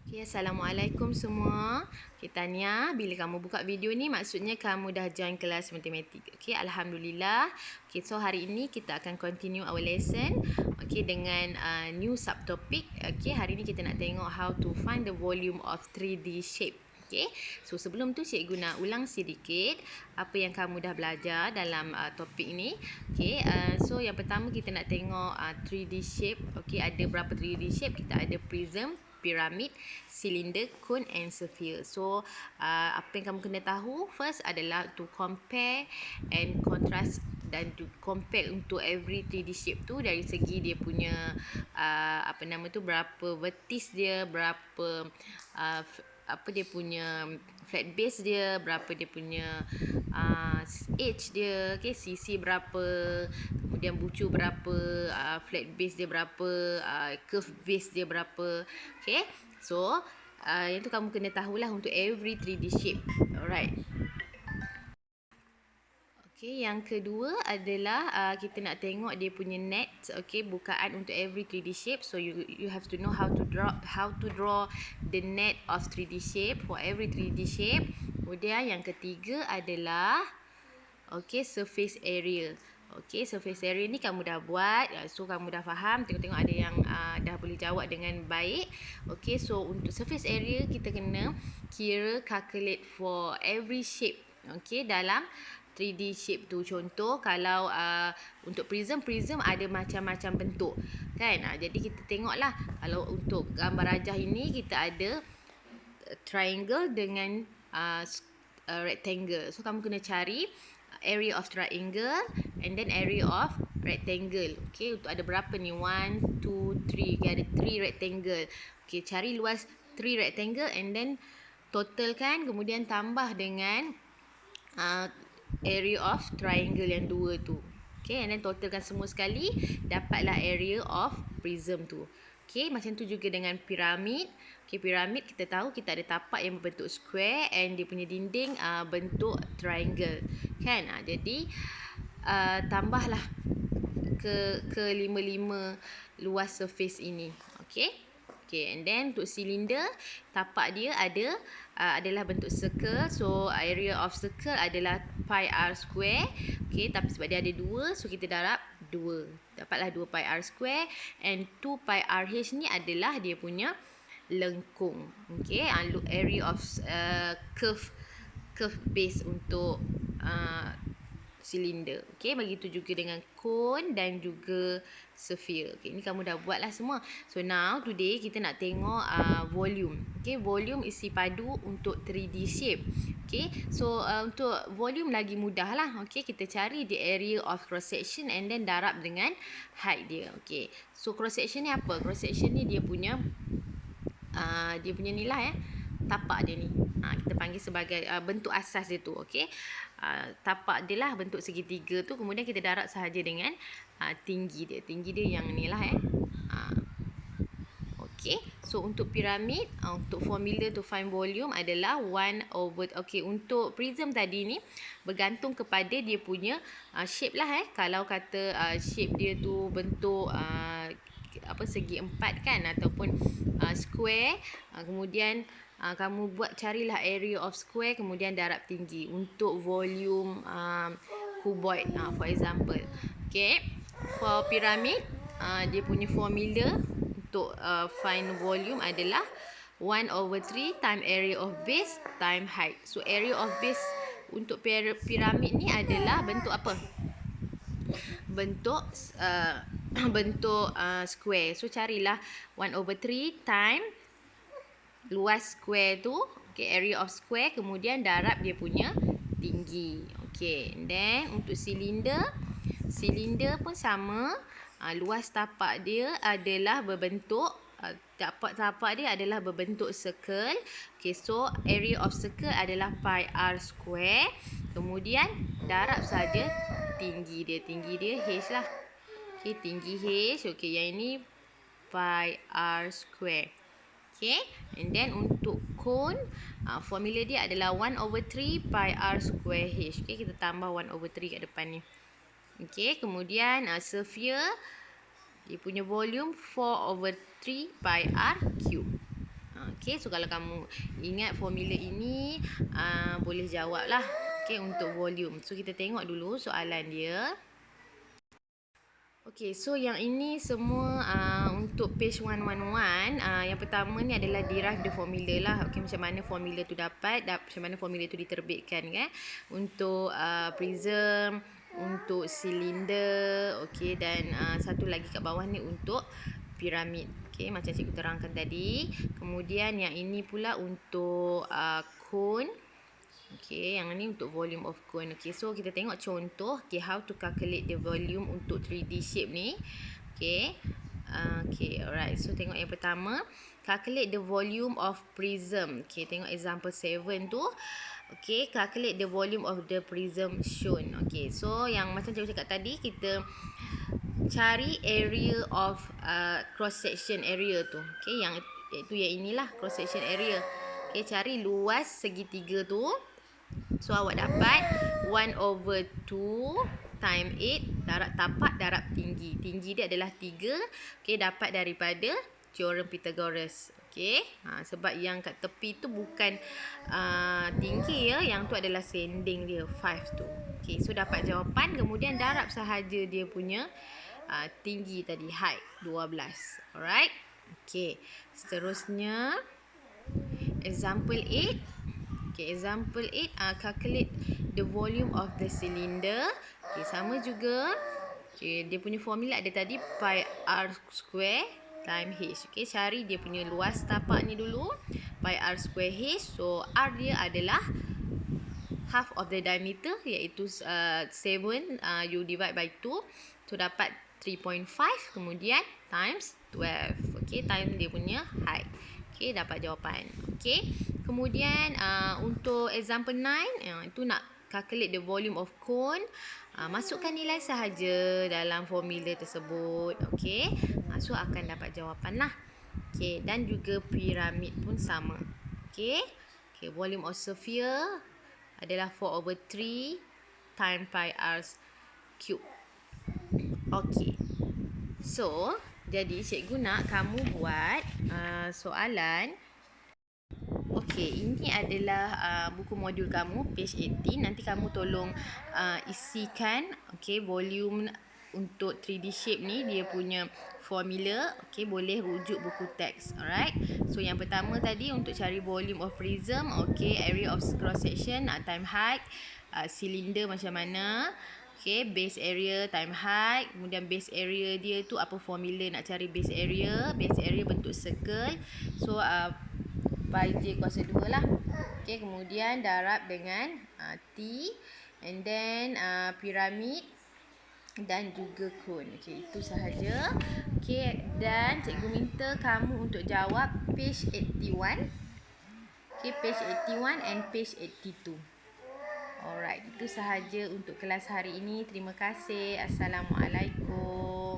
Okay, Assalamualaikum semua. Okay, Tania, bila kamu buka video ni maksudnya kamu dah join kelas matematik. Okay, Alhamdulillah. Okay, so hari ini kita akan continue our lesson. Okay, dengan new subtopic. Okay, hari ni kita nak tengok how to find the volume of 3D shape. Okay, so sebelum tu cikgu nak ulang sedikit apa yang kamu dah belajar dalam topik ni. Okay, so yang pertama kita nak tengok 3D shape. Okay, ada berapa 3D shape? Kita ada prism, piramid, cylinder, cone and sphere. So apa yang kamu kena tahu first adalah to compare and contrast dan to compare untuk every 3D shape tu dari segi dia punya apa nama tu, berapa vertis dia, berapa apa dia punya flat base dia, berapa dia punya edge dia, okay, sisi berapa, kemudian bucu berapa, flat base dia berapa, curve base dia berapa. Okay, so yang tu kamu kena tahulah untuk every 3D shape. Alright. Okay, yang kedua adalah kita nak tengok dia punya net, okay, bukaan untuk every 3D shape. So you have to know how to draw the net of 3D shape for every 3D shape. Kemudian yang ketiga adalah okay, surface area. Okay, surface area ni kamu dah buat, so kamu dah faham. Tengok-tengok ada yang dah boleh jawab dengan baik. Okay, so untuk surface area kita kena kira, calculate for every shape. Okay, dalam 3D shape tu. Contoh kalau untuk prism ada macam-macam bentuk kan. Jadi kita tengoklah kalau untuk gambar rajah ini kita ada triangle dengan rectangle. So kamu kena cari area of triangle and then area of rectangle. Okay, untuk ada berapa ni? 1, 2, 3. Okay, ada 3 rectangle. Okay, cari luas 3 rectangle and then totalkan, kemudian tambah dengan area of triangle yang 2 tu. Okay, and then totalkan semua sekali, dapatlah area of prism tu. Okay, macam tu juga dengan piramid. Okay, piramid kita tahu kita ada tapak yang berbentuk square and dia punya dinding bentuk triangle. Kan? Jadi tambahlah ke 5 luas surface ini. Okay. Okay, and then untuk silinder, tapak dia adalah bentuk circle. So area of circle adalah pi r square. Okay, tapi sebab dia ada 2, so kita darab 2. Dapatlah 2 pi r square. And 2 pi r h ni adalah dia punya lengkung. Okay, area of curve base untuk silinder. Okay, begitu juga dengan cone dan juga sphere. Okay, ni kamu dah buat lah semua. So now today kita nak tengok volume. Okay, volume isi padu untuk 3D shape. Okay, so untuk volume lagi mudah lah. Okay, kita cari the area of cross section and then darab dengan height dia. Okay, so cross section ni apa? Cross section ni dia punya nilai tapak dia ni. Kita panggil sebagai bentuk asas dia tu. Okay, tapak dia lah bentuk segitiga tu, kemudian kita darab sahaja dengan tinggi dia. Tinggi dia yang ni lah Okay, so untuk piramid, untuk formula to find volume adalah 1 over, okay, untuk prism tadi ni bergantung kepada dia punya shape lah Kalau kata shape dia tu bentuk segi 4 kan, ataupun square, kemudian kamu carilah area of square, kemudian darab tinggi untuk volume cuboid, for example. Okay, for pyramid, dia punya formula untuk find volume adalah 1 over 3 time area of base time height. So area of base untuk piramid ni adalah bentuk apa? Bentuk square. So carilah 1 over 3 time luas square tu, okay, area of square, kemudian darab dia punya tinggi. Okay, and then untuk silinder pun sama. Luas tapak dia adalah berbentuk tapak dia adalah berbentuk circle. Okay, so area of circle adalah pi r square. Kemudian darab saja tinggi dia. Tinggi dia h lah. Okay, tinggi h. Okay, yang ini pi r square. Okay, and then untuk cone, formula dia adalah 1 over 3 pi r square h. Okay, kita tambah 1 over 3 kat depan ni. Okay, kemudian sphere, dia punya volume 4 over 3 pi r cube. Okey, so kalau kamu ingat formula ini, boleh jawab lah. Okey, untuk volume. So kita tengok dulu soalan dia. Okey, so yang ini semua untuk page 111. Yang pertama ni adalah derive the formula lah. Okey, macam mana formula tu dapat, macam mana formula tu diterbitkan kan. Untuk prism, untuk silinder, okey, dan satu lagi kat bawah ni untuk piramid. Okey, macam cikgu terangkan tadi. Kemudian yang ini pula untuk cone. Okey, yang ni untuk volume of cone. Okey, so kita tengok contoh. Okay, how to calculate the volume untuk 3D shape ni. Okey. Okay, alright. So tengok yang pertama, calculate the volume of prism. Okey, tengok example 7 tu. Okey, calculate the volume of the prism shown. Okey, so yang macam cikgu cakap tadi, kita cari area of cross section area tu. Okey, yang iaitu yang inilah cross section area. Okey, cari luas segitiga tu. So awak dapat 1/2 times 8 darab tapak darab tinggi. Tinggi dia adalah 3. Okey, dapat daripada teorem Pythagoras. Okey. Sebab yang kat tepi tu bukan tinggi ya, yang tu adalah sending dia 5 tu. Okey, so dapat jawapan, kemudian darab sahaja dia punya tinggi tadi, height 12. Alright. Okey. Seterusnya example 8. Okay, example 8, calculate the volume of the cylinder. Okay, sama juga. Okay, dia punya formula ada tadi, pi r square times h. Okay, cari dia punya luas tapak ni dulu. Pi r square h. So, r dia adalah half of the diameter, iaitu 7, you divide by 2. So, dapat 3.5, kemudian times 12. Okay, times dia punya height. Okay, dapat jawapan. Okay, kemudian untuk example 9, itu nak calculate the volume of cone. Masukkan nilai sahaja dalam formula tersebut. Okay, so akan dapat jawapan lah. Okay, dan juga piramid pun sama. Okay, volume of sphere adalah 4/3 times pi r cube. Okay, so jadi cikgu nak kamu buat soalan. Okey, ini adalah buku modul kamu, page 18. Nanti kamu tolong isikan volume untuk 3D shape ni, dia punya formula. Okey, boleh rujuk buku teks. Alright. So yang pertama tadi untuk cari volume of prism, area of cross section time height, cylinder macam mana. Okay, base area time height. Kemudian base area dia tu apa formula nak cari base area. Base area bentuk circle. So, pi j kuasa 2 lah. Okay, kemudian darab dengan T. And then, piramid dan juga cone. Okay, itu sahaja. Okay, dan cikgu minta kamu untuk jawab page 81. Okay, page 81 and page 82. Alright, itu sahaja untuk kelas hari ini. Terima kasih. Assalamualaikum.